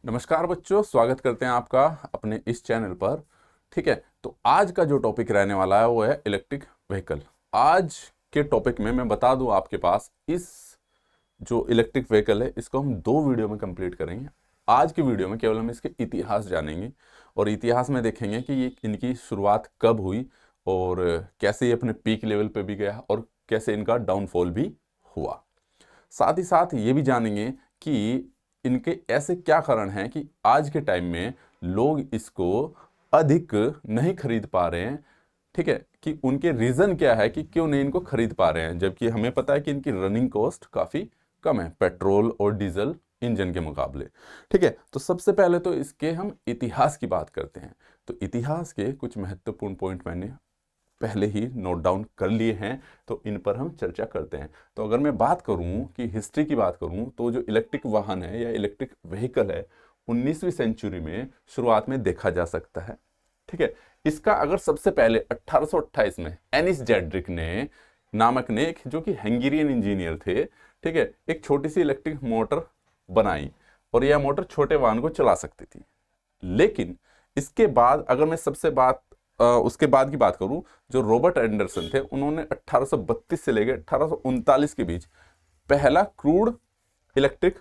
नमस्कार बच्चों, स्वागत करते हैं आपका अपने इस चैनल पर। ठीक है, तो आज का जो टॉपिक रहने वाला है वो है इलेक्ट्रिक व्हीकल। आज के टॉपिक में मैं बता दूं आपके पास, इस जो इलेक्ट्रिक व्हीकल है इसको हम दो वीडियो में कंप्लीट करेंगे। आज की वीडियो में केवल हम इसके इतिहास जानेंगे और इतिहास में देखेंगे कि ये इनकी शुरुआत कब हुई और कैसे ये अपने पीक लेवल पे भी गया और कैसे इनका डाउनफॉल भी हुआ। साथ ही साथ ये भी जानेंगे कि इनके ऐसे क्या कारण हैं कि आज के टाइम में लोग इसको अधिक नहीं खरीद पा रहे हैं। ठीक है, कि उनके रीजन क्या है कि क्यों नहीं इनको खरीद पा रहे हैं, जबकि हमें पता है कि इनकी रनिंग कॉस्ट काफी कम है पेट्रोल और डीजल इंजन के मुकाबले। ठीक है, तो सबसे पहले तो इसके हम इतिहास की बात करते हैं। तो इतिहास के कुछ महत्वपूर्ण पॉइंट मैंने पहले ही नोट डाउन कर लिए हैं, तो इन पर हम चर्चा करते हैं। तो अगर मैं बात करूं कि हिस्ट्री की बात करूं, तो जो इलेक्ट्रिक वाहन है या इलेक्ट्रिक व्हीकल है 19वीं सेंचुरी में शुरुआत में देखा जा सकता है। ठीक है, इसका अगर सबसे पहले 1828 में एनिस जेड्रिक ने नामक ने जो कि हंगेरियन इंजीनियर थे, ठीक है, एक छोटी सी इलेक्ट्रिक मोटर बनाई और यह मोटर छोटे वाहन को चला सकती थी। लेकिन इसके बाद अगर मैं उसके बाद की बात करूं, जो रॉबर्ट एंडरसन थे उन्होंने 1832 से लेकर 1839 के बीच पहला क्रूड इलेक्ट्रिक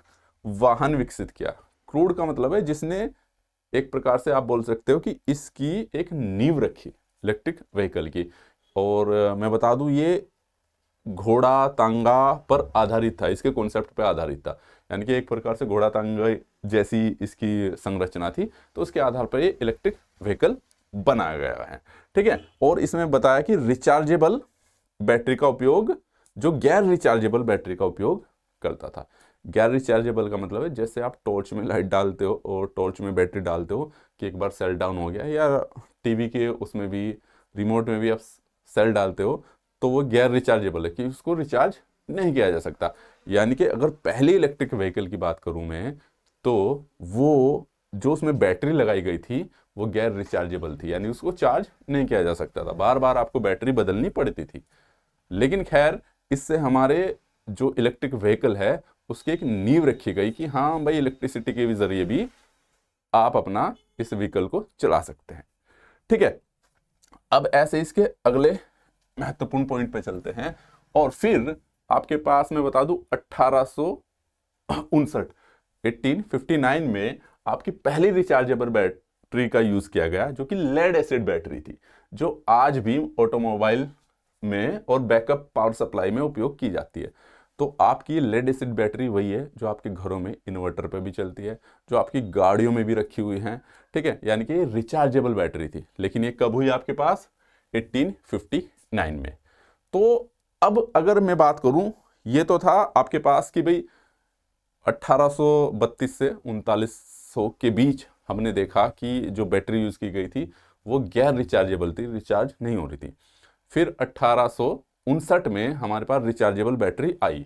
वाहन विकसित किया। क्रूड का मतलब है जिसने एक प्रकार से आप बोल सकते हो कि इसकी एक नींव रखी इलेक्ट्रिक व्हीकल की। और मैं बता दूं, ये घोड़ा तांगा पर आधारित था, इसके कॉन्सेप्ट पर आधारित था। यानी कि एक प्रकार से घोड़ा तांगा जैसी इसकी संरचना थी, तो उसके आधार पर ये इलेक्ट्रिक व्हीकल बनाया गया है। ठीक है, और इसमें बताया कि रिचार्जेबल बैटरी का उपयोग, जो गैर रिचार्जेबल बैटरी का उपयोग करता था। गैर रिचार्जेबल का मतलब है जैसे आप टॉर्च में लाइट डालते हो और टॉर्च में बैटरी डालते हो कि एक बार सेल डाउन हो गया, या टीवी के उसमें भी रिमोट में भी आप सेल डालते हो, तो वो गैर रिचार्जेबल है कि उसको रिचार्ज नहीं किया जा सकता। यानी कि अगर पहली इलेक्ट्रिक व्हीकल की बात करूं मैं, तो वो जो उसमें बैटरी लगाई गई थी वो गैर रिचार्जेबल थी, यानी उसको चार्ज नहीं किया जा सकता था, बार बार आपको बैटरी बदलनी पड़ती थी। लेकिन खैर, इससे हमारे जो इलेक्ट्रिक व्हीकल है उसकी एक नींव रखी गई कि हाँ भाई, इलेक्ट्रिसिटी के जरिए भी आप अपना इस व्हीकल को चला सकते हैं। ठीक है, अब ऐसे इसके अगले महत्वपूर्ण पॉइंट पे चलते हैं। और फिर आपके पास मैं बता दूं 1859 में आपकी पहली रिचार्जेबल बैटरी का यूज किया गया, जो कि लेड एसिड बैटरी थी, जो आज भी ऑटोमोबाइल में और बैकअप पावर सप्लाई में उपयोग की जाती है। तो आपकी लेड एसिड बैटरी वही है जो आपके घरों में इन्वर्टर पे भी चलती है, जो आपकी गाड़ियों में भी रखी हुई है। ठीक है, यानी कि ये रिचार्जेबल बैटरी थी। लेकिन ये कब हुई आपके पास? 1859 में। तो अब अगर मैं बात करूं, ये तो था आपके पास कि भाई 1832 से 3900 के बीच हमने देखा कि जो बैटरी यूज की गई थी वो गैर रिचार्जेबल थी, रिचार्ज नहीं हो रही थी। फिर 1859 में हमारे पास रिचार्जेबल बैटरी आई।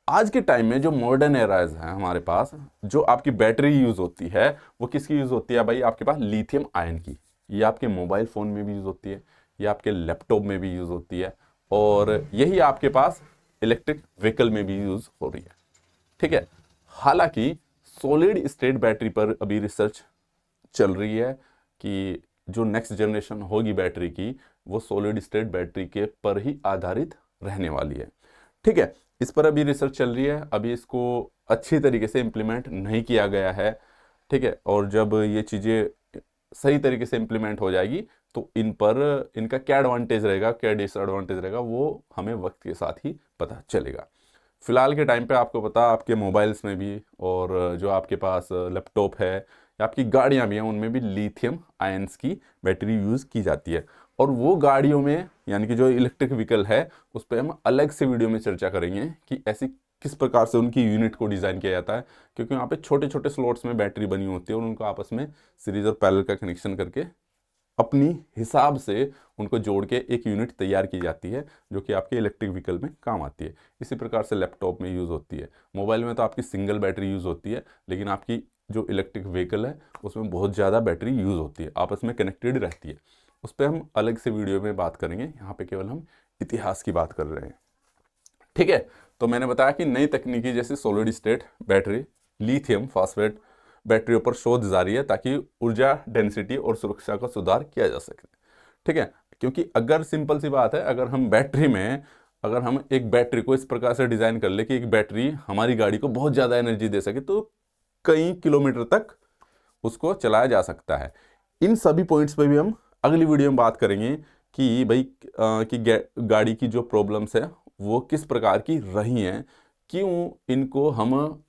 आज के टाइम में जो मॉडर्न एराज है हमारे पास, जो आपकी बैटरी यूज होती है वो किसकी यूज होती है भाई? आपके पास लिथियम आयन की। ये आपके मोबाइल फोन में भी यूज होती है, ये आपके लैपटॉप में भी यूज होती है, और यही आपके पास इलेक्ट्रिक व्हीकल में भी यूज हो रही है। ठीक है, हालांकि सॉलिड स्टेट बैटरी पर अभी रिसर्च चल रही है कि जो नेक्स्ट जनरेशन होगी बैटरी की, वो सॉलिड स्टेट बैटरी के पर ही आधारित रहने वाली है। ठीक है, इस पर अभी रिसर्च चल रही है, अभी इसको अच्छी तरीके से इम्प्लीमेंट नहीं किया गया है। ठीक है, और जब ये चीज़ें सही तरीके से इम्प्लीमेंट हो जाएगी तो इन पर इनका क्या एडवांटेज रहेगा, क्या डिसएडवांटेज रहेगा, वो हमें वक्त के साथ ही पता चलेगा। फिलहाल के टाइम पे आपको पता, आपके मोबाइल्स में भी और जो आपके पास लैपटॉप है या आपकी गाड़ियां भी हैं, उनमें भी लिथियम आयंस की बैटरी यूज़ की जाती है। और वो गाड़ियों में, यानी कि जो इलेक्ट्रिक व्हीकल है, उस पर हम अलग से वीडियो में चर्चा करेंगे कि ऐसी किस प्रकार से उनकी यूनिट को डिज़ाइन किया जाता है, क्योंकि वहाँ पे छोटे छोटे स्लॉट्स में बैटरी बनी होती है और उनको आपस में सीरीज और पैरेलल का कनेक्शन करके अपनी हिसाब से उनको जोड़ के एक यूनिट तैयार की जाती है, जो कि आपके इलेक्ट्रिक व्हीकल में काम आती है। इसी प्रकार से लैपटॉप में यूज़ होती है। मोबाइल में तो आपकी सिंगल बैटरी यूज़ होती है, लेकिन आपकी जो इलेक्ट्रिक व्हीकल है उसमें बहुत ज़्यादा बैटरी यूज़ होती है, आपस में कनेक्टेड रहती है। उस पर हम अलग से वीडियो में बात करेंगे, यहाँ पे केवल हम इतिहास की बात कर रहे हैं। ठीक है, तो मैंने बताया कि नई तकनीकी जैसे solid state battery, lithium phosphate बैटरियों पर शोध जारी है ताकि ऊर्जा डेंसिटी और सुरक्षा का सुधार किया जा सके। ठीक है, क्योंकि अगर सिंपल सी बात है, अगर हम एक बैटरी को इस प्रकार से डिजाइन कर ले कि एक बैटरी हमारी गाड़ी को बहुत ज्यादा एनर्जी दे सके, तो कई किलोमीटर तक उसको चलाया जा सकता है। इन सभी पॉइंट्स पे भी हम अगली वीडियो में बात करेंगे कि भाई गाड़ी की जो प्रॉब्लम्स है वो किस प्रकार की रही हैं, क्यों इनको हम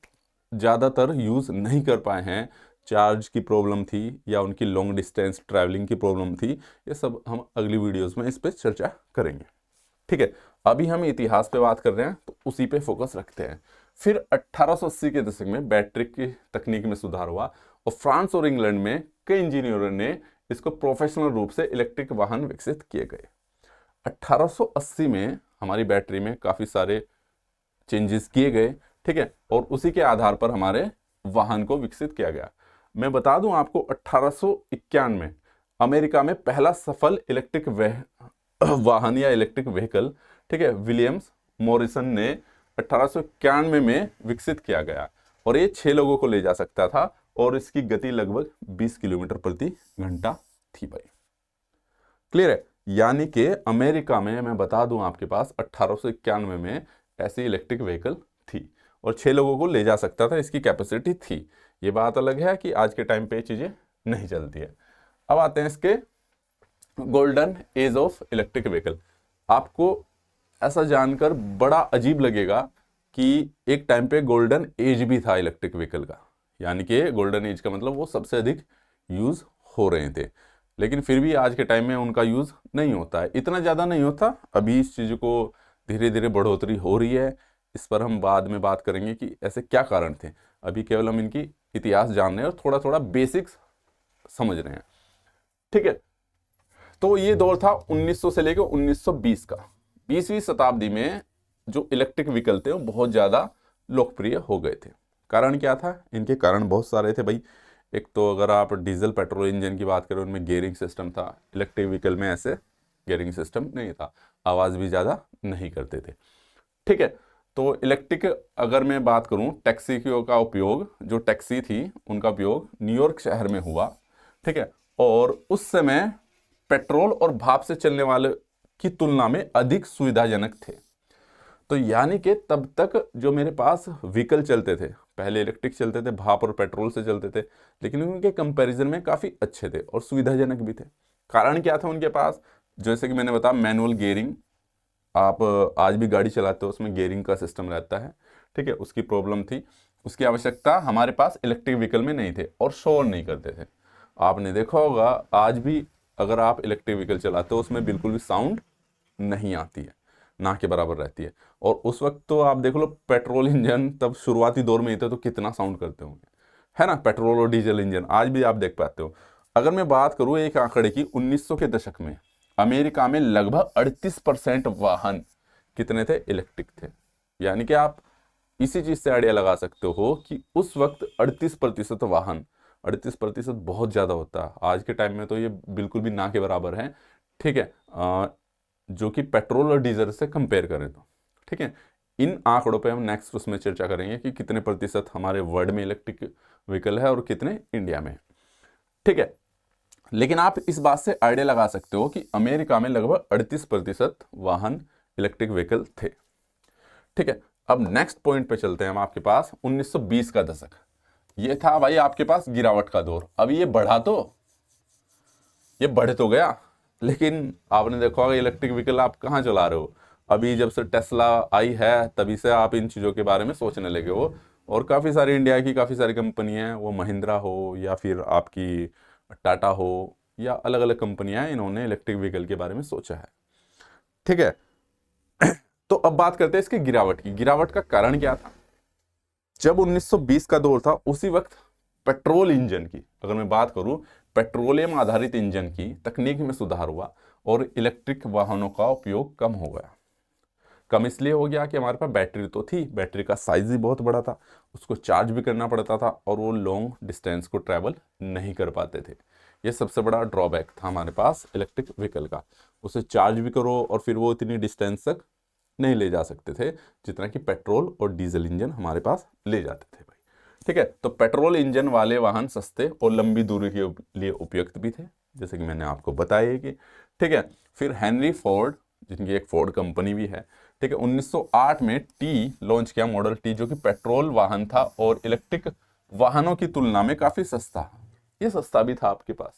ज़्यादातर यूज़ नहीं कर पाए हैं, चार्ज की प्रॉब्लम थी या उनकी लॉन्ग डिस्टेंस ट्रैवलिंग की प्रॉब्लम थी, ये सब हम अगली वीडियोस में इस पर चर्चा करेंगे। ठीक है, अभी हम इतिहास पे बात कर रहे हैं तो उसी पे फोकस रखते हैं। फिर 1880 के दशक में बैटरी की तकनीक में सुधार हुआ और फ्रांस और इंग्लैंड में कई इंजीनियरों ने इसको प्रोफेशनल रूप से इलेक्ट्रिक वाहन विकसित किए गए। 1880 में हमारी बैटरी में काफ़ी सारे चेंजेस किए गए। ठीक है, और उसी के आधार पर हमारे वाहन को विकसित किया गया। मैं बता दूं आपको, 1891 में अमेरिका में पहला सफल इलेक्ट्रिक वाहन या इलेक्ट्रिक व्हीकल, ठीक है, विलियम्स मॉरिसन ने 1891 में विकसित किया गया और ये 6 लोगों को ले जा सकता था और इसकी गति लगभग 20 किलोमीटर प्रति घंटा थी भाई। क्लियर है, यानी कि अमेरिका में मैं बता दूं आपके पास 1891 में ऐसी इलेक्ट्रिक व्हीकल थी और 6 लोगों को ले जा सकता था, इसकी कैपेसिटी थी। ये बात अलग है कि आज के टाइम पे चीजें नहीं चलती है। अब आते हैं इसके golden age of electric vehicle. आपको ऐसा जानकर बड़ा अजीब लगेगा कि एक टाइम पे गोल्डन एज भी था इलेक्ट्रिक व्हीकल का, यानी कि गोल्डन एज का मतलब वो सबसे अधिक यूज हो रहे थे, लेकिन फिर भी आज के टाइम में उनका यूज नहीं होता है, इतना ज्यादा नहीं होता। अभी इस चीज को धीरे धीरे बढ़ोतरी हो रही है, इस पर हम बाद में बात करेंगे कि ऐसे क्या कारण थे। अभी केवल हम इनकी इतिहास जान रहे हैं और थोड़ा थोड़ा बेसिक्स समझ रहे हैं। ठीक है, तो ये दौर था 1900 से लेकर 1920 का। 20वीं शताब्दी में जो इलेक्ट्रिक व्हीकल थे वो बहुत ज्यादा लोकप्रिय हो गए थे। कारण क्या था? इनके कारण बहुत सारे थे भाई। एक तो अगर आप डीजल पेट्रोल इंजन की बात करें, उनमें गियरिंग सिस्टम था। इलेक्ट्रिक व्हीकल में ऐसे गियरिंग सिस्टम नहीं था, आवाज भी ज्यादा नहीं करते थे। ठीक है, तो इलेक्ट्रिक अगर मैं बात करूं, टैक्सी का उपयोग, जो टैक्सी थी उनका उपयोग न्यूयॉर्क शहर में हुआ। ठीक है, और उस समय पेट्रोल और भाप से चलने वाले की तुलना में अधिक सुविधाजनक थे। तो यानी कि तब तक जो मेरे पास व्हीकल चलते थे, पहले इलेक्ट्रिक चलते थे, भाप और पेट्रोल से चलते थे, लेकिन उनके कंपैरिजन में काफ़ी अच्छे थे और सुविधाजनक भी थे। कारण क्या था उनके पास? जैसे कि मैंने बताया, मैनुअल गियरिंग। आप आज भी गाड़ी चलाते हो उसमें गियरिंग का सिस्टम रहता है। ठीक है, उसकी प्रॉब्लम थी, उसकी आवश्यकता हमारे पास इलेक्ट्रिक व्हीकल में नहीं थे और शोर नहीं करते थे। आपने देखा होगा आज भी अगर आप इलेक्ट्रिक व्हीकल चलाते हो उसमें बिल्कुल भी साउंड नहीं आती है, ना के बराबर रहती है। और उस वक्त तो आप देख लो, पेट्रोल इंजन तब शुरुआती दौर में ही थे तो कितना साउंड करते होंगे, है ना। पेट्रोल और डीजल इंजन आज भी आप देख पाते हो। अगर मैं बात करूं एक आंकड़े की, 1900 के दशक में अमेरिका में लगभग 38% वाहन कितने थे? इलेक्ट्रिक थे। यानी कि आप इसी चीज से आइडिया लगा सकते हो कि उस वक्त 38% वाहन, 38% बहुत ज्यादा होता है। आज के टाइम में तो ये बिल्कुल भी ना के बराबर है। ठीक है, जो कि पेट्रोल और डीजल से कंपेयर करें तो। ठीक है, इन आंकड़ों पे हम नेक्स्ट उसमें चर्चा करेंगे कि कितने प्रतिशत हमारे वर्ल्ड में इलेक्ट्रिक व्हीकल है और कितने इंडिया में। ठीक है, लेकिन आप इस बात से आइडिया लगा सकते हो कि अमेरिका में लगभग 38% वाहन इलेक्ट्रिक व्हीकल थे। ठीक है, अब नेक्स्ट पॉइंट पे चलते हैं हम आपके पास 1920 का दशक। ये था भाई आपके पास गिरावट का दौर। अब ये बढ़ तो गया, लेकिन आपने देखा होगा इलेक्ट्रिक व्हीकल आप कहाँ चला रहे हो। अभी जब से टेस्ला आई है तभी से आप इन चीज़ों के बारे में सोचने लगे हो, और काफ़ी सारी इंडिया की काफ़ी सारी कंपनियां हैं, वो महिंद्रा हो या फिर आपकी टाटा हो या अलग अलग कंपनियां हैं, इन्होंने इलेक्ट्रिक व्हीकल के बारे में सोचा है। ठीक है, तो अब बात करते हैं इसकी गिरावट की। गिरावट का कारण क्या था? जब 1920 का दौर था उसी वक्त पेट्रोल इंजन की, अगर मैं बात करूं, पेट्रोलियम आधारित इंजन की तकनीक में सुधार हुआ और इलेक्ट्रिक वाहनों का उपयोग कम हो गया। कम इसलिए हो गया कि हमारे पास बैटरी तो थी, बैटरी का साइज भी बहुत बड़ा था, उसको चार्ज भी करना पड़ता था और वो लॉन्ग डिस्टेंस को ट्रैवल नहीं कर पाते थे। ये सबसे बड़ा ड्रॉबैक था हमारे पास इलेक्ट्रिक व्हीकल का। उसे चार्ज भी करो और फिर वो इतनी डिस्टेंस तक नहीं ले जा सकते थे जितना कि पेट्रोल और डीजल इंजन हमारे पास ले जाते थे भाई। ठीक है। तो पेट्रोल इंजन वाले वाहन सस्ते और लंबी दूरी के लिए उपयुक्त भी थे, जैसे कि मैंने आपको बताया कि, ठीक है। फिर हेनरी फोर्ड, जिनकी एक फोर्ड कंपनी भी है, ठीक है, 1908 में टी लॉन्च किया, मॉडल टी, जो कि पेट्रोल वाहन था और इलेक्ट्रिक वाहनों की तुलना में काफी सस्ता। ये सस्ता भी था आपके पास,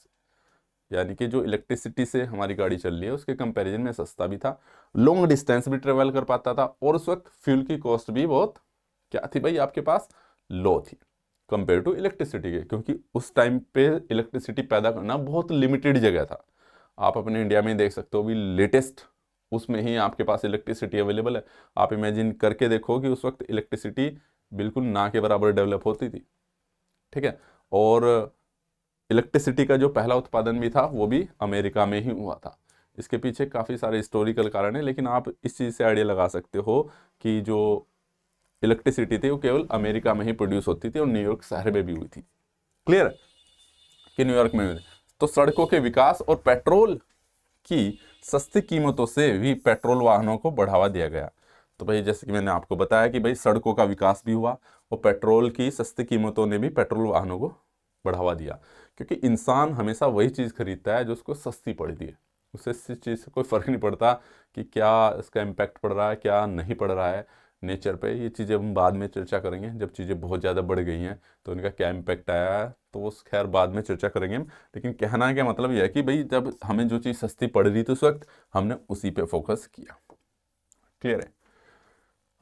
यानी कि जो इलेक्ट्रिसिटी से हमारी गाड़ी चल रही है उसके कंपैरिजन में सस्ता भी था, लॉन्ग डिस्टेंस भी ट्रेवल कर पाता था, और उस वक्त फ्यूल की कॉस्ट भी बहुत क्या थी भाई आपके पास, लो थी कंपेयर टू इलेक्ट्रिसिटी के, क्योंकि उस टाइम पे इलेक्ट्रिसिटी पैदा करना बहुत लिमिटेड जगह था। आप अपने इंडिया में देख सकते हो, अभी लेटेस्ट उसमें ही आपके पास इलेक्ट्रिसिटी अवेलेबल है। आप इमेजिन करके देखो कि उस वक्त इलेक्ट्रिसिटी बिल्कुल ना के बराबर डेवलप होती थी, ठीक है। और इलेक्ट्रिसिटी का जो पहला उत्पादन भी था वो भी अमेरिका में ही हुआ था। इसके पीछे काफ़ी सारे हिस्टोरिकल कारण है, लेकिन आप इस चीज़ से आइडिया लगा सकते हो कि जो इलेक्ट्रिसिटी थी वो केवल अमेरिका में ही प्रोड्यूस होती थी और न्यूयॉर्क शहर में भी हुई थी। क्लियर है कि न्यूयॉर्क में हुई। तो सड़कों के विकास और पेट्रोल की सस्ती कीमतों से भी पेट्रोल वाहनों को बढ़ावा दिया गया। तो भाई जैसे कि मैंने आपको बताया कि भाई सड़कों का विकास भी हुआ और पेट्रोल की सस्ती कीमतों ने भी पेट्रोल वाहनों को बढ़ावा दिया, क्योंकि इंसान हमेशा वही चीज़ खरीदता है जो उसको सस्ती पड़ती है। उससे इस चीज़ से कोई फ़र्क नहीं पड़ता कि क्या इसका इम्पैक्ट पड़ रहा है क्या नहीं पड़ रहा है नेचर पे। ये चीज़ें हम बाद में चर्चा करेंगे, जब चीज़ें बहुत ज़्यादा बढ़ गई हैं तो इनका क्या इम्पैक्ट आया है, तो वो खैर बाद में चर्चा करेंगे हम। लेकिन कहना क्या मतलब यह है कि भाई जब हमें जो चीज़ सस्ती पड़ रही थी उस वक्त हमने उसी पे फोकस किया। क्लियर है।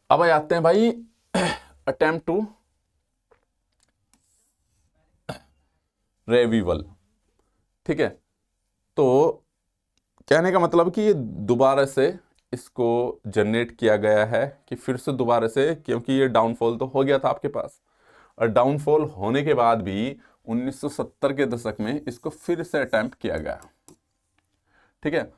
अब आते हैं भाई अटेम्प्ट टू रिवाइवल। ठीक है, तो कहने का मतलब कि ये दोबारा से इसको जनरेट किया गया है कि फिर से दोबारा से, क्योंकि ये डाउनफॉल तो हो गया था आपके पास, और डाउनफॉल होने के बाद भी 1970 के दशक में इसको फिर से अटेम्प्ट किया गया। ठीक है,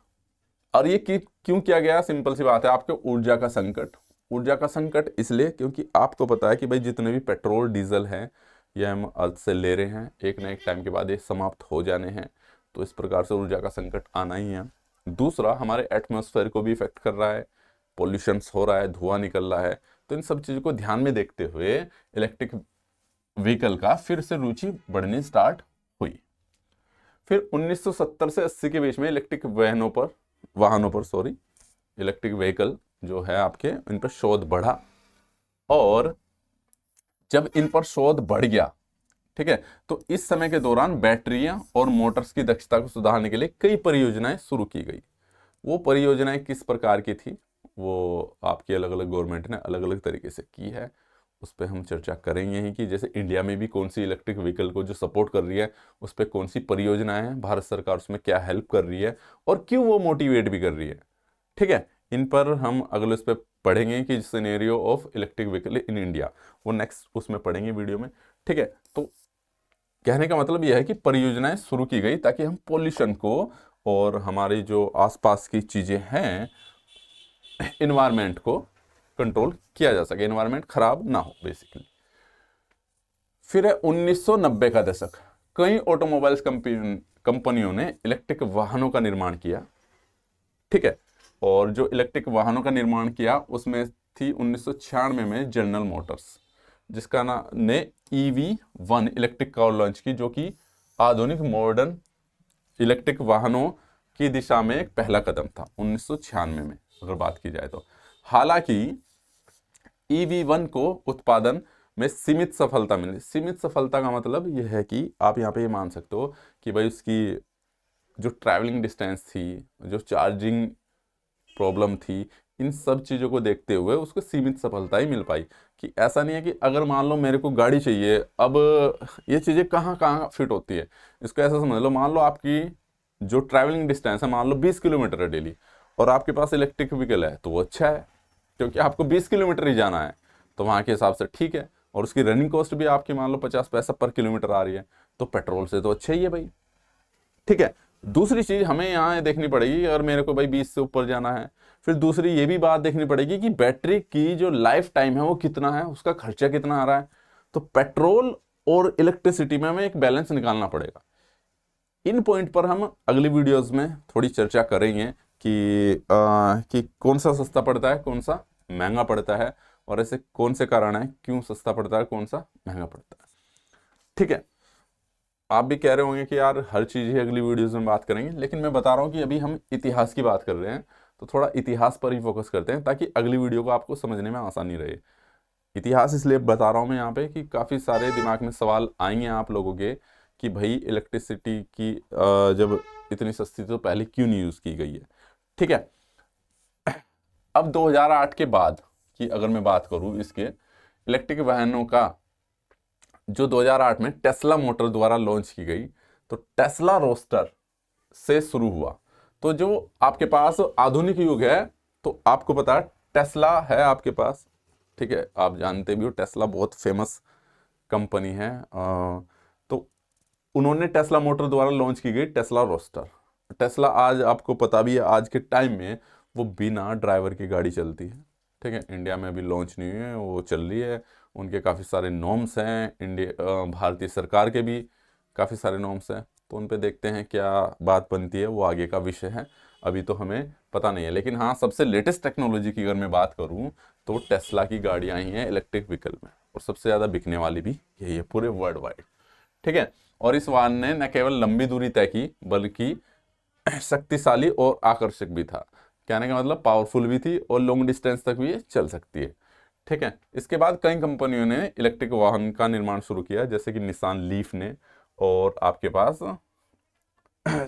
और ये क्यों किया गया? सिंपल सी बात है, आपके ऊर्जा का संकट। ऊर्जा का संकट इसलिए क्योंकि आपको पता है कि भाई जितने भी पेट्रोल डीजल हैं ये हम अर्थ से ले रहे हैं, एक ना एक टाइम के बाद ये समाप्त हो जाने हैं, तो इस प्रकार से ऊर्जा का संकट आना ही है। दूसरा, हमारे एटमॉस्फेयर को भी इफेक्ट कर रहा है, पोल्यूशंस हो रहा है, धुआं निकल रहा है। तो इन सब चीज़ों को ध्यान में देखते हुए इलेक्ट्रिक व्हीकल का फिर से रुचि बढ़नी स्टार्ट हुई। फिर 1970 से 80 के बीच में इलेक्ट्रिक इलेक्ट्रिक व्हीकल जो है आपके, इन पर शोध बढ़ा, और जब इन पर शोध बढ़ गया, ठीक है, तो इस समय के दौरान बैटरियां और मोटर्स की दक्षता को सुधारने के लिए कई परियोजनाएं शुरू की गई। वो परियोजनाएं किस प्रकार की थी वो आपकी अलग अलग गवर्नमेंट ने अलग अलग तरीके से की है, उस पर हम चर्चा करेंगे ही कि जैसे इंडिया में भी कौन सी इलेक्ट्रिक व्हीकल को जो सपोर्ट कर रही है उस पर कौन सी परियोजनाएं हैं, भारत सरकार उसमें क्या हेल्प कर रही है और क्यों वो मोटिवेट भी कर रही है। ठीक है, इन पर हम अगले उस पर पढ़ेंगे कि scenario of electric vehicle in India, वो नेक्स्ट उसमें पढ़ेंगे वीडियो में। ठीक है, तो कहने का मतलब यह है कि परियोजनाएं शुरू की गई ताकि हम पोल्यूशन को और हमारी जो आसपास की चीज़ें हैं, इन्वायरमेंट को कंट्रोल किया जा सके, इन्वायरमेंट खराब ना हो बेसिकली। फिर है 1990 का दशक। कई ऑटोमोबाइल्स कंपनियों ने इलेक्ट्रिक वाहनों का निर्माण किया। ठीक है, और जो इलेक्ट्रिक वाहनों का निर्माण किया उसमें थी 1996 में जनरल मोटर्स, जिसका ने EV1 इलेक्ट्रिक कार लॉन्च की, जो कि आधुनिक मॉडर्न इलेक्ट्रिक वाहनों की दिशा में एक पहला कदम था 1996 में अगर बात की जाए तो। हालांकि EV1 को उत्पादन में सीमित सफलता मिली। सीमित सफलता का मतलब यह है कि आप यहाँ पे ये मान सकते हो कि भाई उसकी जो ट्रैवलिंग डिस्टेंस थी, जो चार्जिंग प्रॉब्लम थी, इन सब चीज़ों को देखते हुए उसको सीमित सफलता ही मिल पाई। कि ऐसा नहीं है कि अगर मान लो मेरे को गाड़ी चाहिए, अब ये चीज़ें कहाँ कहाँ फिट होती है, इसको ऐसा समझ लो, मान लो आपकी जो ट्रैवलिंग डिस्टेंस है मान लो 20 किलोमीटर है डेली, और आपके पास इलेक्ट्रिक व्हीकल है तो वो अच्छा है क्योंकि आपको 20 किलोमीटर ही जाना है, तो वहाँ के हिसाब से ठीक है, और उसकी रनिंग कॉस्ट भी आपकी मान लो 50 पैसा पर किलोमीटर आ रही है, तो पेट्रोल से तो अच्छा ही है भाई। ठीक है, दूसरी चीज़ हमें यहाँ देखनी पड़ेगी, अगर मेरे को भाई 20 से ऊपर जाना है, फिर दूसरी ये भी बात देखनी पड़ेगी कि बैटरी की जो लाइफ टाइम है वो कितना है, उसका खर्चा कितना आ रहा है। तो पेट्रोल और इलेक्ट्रिसिटी में हमें एक बैलेंस निकालना पड़ेगा। इन पॉइंट पर हम अगली वीडियोस में थोड़ी चर्चा करेंगे कि कौन सा सस्ता पड़ता है, कौन सा महंगा पड़ता है, और ऐसे कौन से कारण हैं, क्यों सस्ता पड़ता है, कौन सा महंगा पड़ता है। ठीक है, आप भी कह रहे होंगे कि यार हर चीज़ ही अगली वीडियोज़ में बात करेंगे, लेकिन मैं बता रहा हूँ कि अभी हम इतिहास की बात कर रहे हैं, तो थोड़ा इतिहास पर ही फोकस करते हैं ताकि अगली वीडियो को आपको समझने में आसानी रहे। इतिहास इसलिए बता रहा हूँ मैं यहाँ पे कि काफ़ी सारे दिमाग में सवाल आएंगे आप लोगों के कि भाई इलेक्ट्रिसिटी की जब इतनी सस्ती तो पहले क्यों नहीं यूज़ की गई है। ठीक है, अब 2008 के बाद की अगर मैं बात करूँ इसके इलेक्ट्रिक वाहनों का, जो 2008 में टेस्ला मोटर द्वारा लॉन्च की गई, तो टेस्ला रोस्टर से शुरू हुआ। तो जो आपके पास आधुनिक युग है, तो आपको पता है टेस्ला है आपके पास, ठीक है, आप जानते भी हो टेस्ला बहुत फेमस कंपनी है। तो उन्होंने टेस्ला मोटर द्वारा लॉन्च की गई टेस्ला रोस्टर। टेस्ला आज आपको पता भी है आज के टाइम में वो बिना ड्राइवर की गाड़ी चलती है। ठीक है, इंडिया में अभी लॉन्च नहीं हुई है, वो चल रही है। उनके काफ़ी सारे नॉर्म्स हैं, इंडिया भारतीय सरकार के भी काफ़ी सारे नॉर्म्स हैं, तो उन पे देखते हैं क्या बात बनती है, वो आगे का विषय है, अभी तो हमें पता नहीं है। लेकिन हाँ, सबसे लेटेस्ट टेक्नोलॉजी की अगर मैं बात करूँ तो टेस्ला की गाड़ियाँ आई हैं इलेक्ट्रिक व्हीकल में, और सबसे ज़्यादा बिकने वाली भी यही है पूरे वर्ल्ड वाइड। ठीक है, और इस वाहन ने न केवल लंबी दूरी तय की बल्कि शक्तिशाली और आकर्षक भी था। कहने का मतलब पावरफुल भी थी और लॉन्ग डिस्टेंस तक भी ये चल सकती है। ठीक है, इसके बाद कई कंपनियों ने इलेक्ट्रिक वाहन का निर्माण शुरू किया, जैसे कि निसान लीफ ने और आपके पास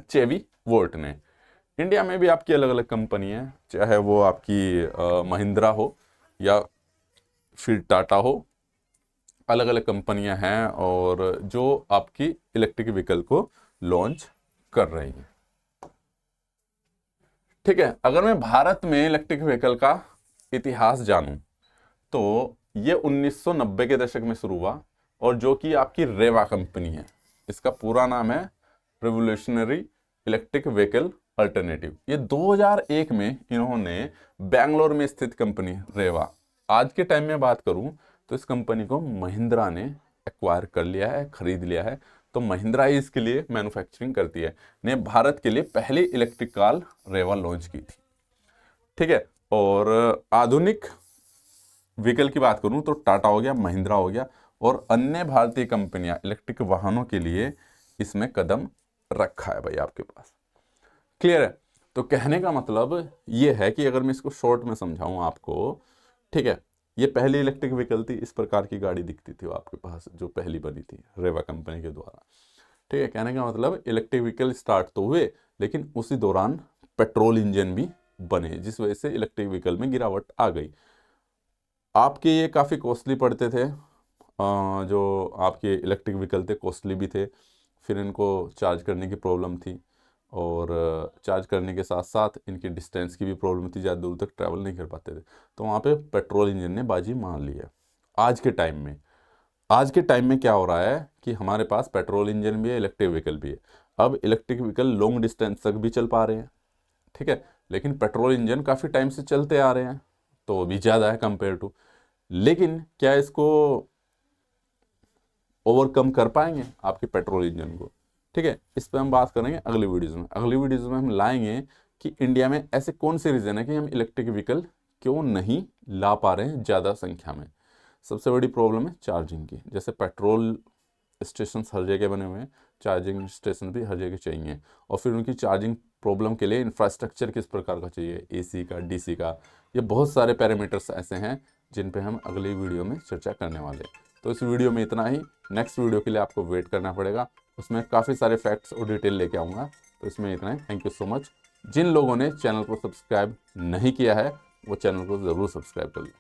चेवी वोल्ट ने। इंडिया में भी आपकी अलग अलग कंपनी है, चाहे वो आपकी महिंद्रा हो या फिर टाटा हो, अलग अलग कंपनियां हैं और जो आपकी इलेक्ट्रिक व्हीकल को लॉन्च कर रही हैं। ठीक है, अगर मैं भारत में इलेक्ट्रिक व्हीकल का इतिहास जानूं तो ये 1990 के दशक में शुरू हुआ, और जो कि आपकी रेवा कंपनी है, इसका पूरा नाम है रिवोल्यूशनरी इलेक्ट्रिक व्हीकल अल्टरनेटिव। ये 2001 में इन्होंने बेंगलोर में स्थित कंपनी रेवा, आज के टाइम में बात करूं तो इस कंपनी को महिंद्रा ने एक्वायर कर लिया है, खरीद लिया है। तो महिंद्रा ही इसके लिए मैन्युफैक्चरिंग करती है, ने भारत के लिए पहली इलेक्ट्रिक कार रेवा लॉन्च की थी। ठीक है, और आधुनिक व्हीकल की बात करूं तो टाटा हो गया, महिंद्रा हो गया और अन्य भारतीय कंपनियां इलेक्ट्रिक वाहनों के लिए इसमें कदम रखा है भाई आपके पास। क्लियर है? तो कहने का मतलब ये है कि अगर मैं इसको शॉर्ट में समझाऊं आपको, ठीक है, ये पहली इलेक्ट्रिक व्हीकल थी, इस प्रकार की गाड़ी दिखती थी वो आपके पास जो पहली बनी थी रेवा कंपनी के द्वारा। ठीक है, कहने का मतलब इलेक्ट्रिक व्हीकल स्टार्ट तो हुए, लेकिन उसी दौरान पेट्रोल इंजन भी बने, जिस वजह से इलेक्ट्रिक व्हीकल में गिरावट आ गई। आपके ये काफ़ी कॉस्टली पड़ते थे, जो आपके इलेक्ट्रिक व्हीकल थे कॉस्टली भी थे, फिर इनको चार्ज करने की प्रॉब्लम थी, और चार्ज करने के साथ साथ इनकी डिस्टेंस की भी प्रॉब्लम थी, ज़्यादा दूर तक ट्रैवल नहीं कर पाते थे, तो वहाँ पे पेट्रोल इंजन ने बाजी मार ली है। आज के टाइम में क्या हो रहा है कि हमारे पास पेट्रोल इंजन भी है, इलेक्ट्रिक व्हीकल भी है। अब इलेक्ट्रिक व्हीकल लॉन्ग डिस्टेंस तक भी चल पा रहे हैं, ठीक है, लेकिन पेट्रोल इंजन काफ़ी टाइम से चलते आ रहे हैं, तो भी ज़्यादा है कंपेयर टू। लेकिन क्या इसको ओवरकम कर पाएंगे आपके पेट्रोल इंजन को? ठीक है, इस पर हम बात करेंगे अगली वीडियोज़ में। अगली वीडियोज़ में हम लाएंगे कि इंडिया में ऐसे कौन से रीज़न है कि हम इलेक्ट्रिक व्हीकल क्यों नहीं ला पा रहे हैं ज़्यादा संख्या में। सबसे बड़ी प्रॉब्लम है चार्जिंग की, जैसे पेट्रोल स्टेशन हर जगह बने हुए हैं, चार्जिंग स्टेशन भी हर जगह चाहिए, और फिर उनकी चार्जिंग प्रॉब्लम के लिए इंफ्रास्ट्रक्चर किस प्रकार का चाहिए, एसी का, डीसी का, ये बहुत सारे पैरामीटर्स ऐसे हैं जिन पे हम अगली वीडियो में चर्चा करने वाले हैं। तो इस वीडियो में इतना ही, नेक्स्ट वीडियो के लिए आपको वेट करना पड़ेगा, उसमें काफ़ी सारे फैक्ट्स और डिटेल लेके आऊँगा। तो इसमें इतना ही, थैंक यू सो मच। जिन लोगों ने चैनल को सब्सक्राइब नहीं किया है वो चैनल को ज़रूर सब्सक्राइब कर लें।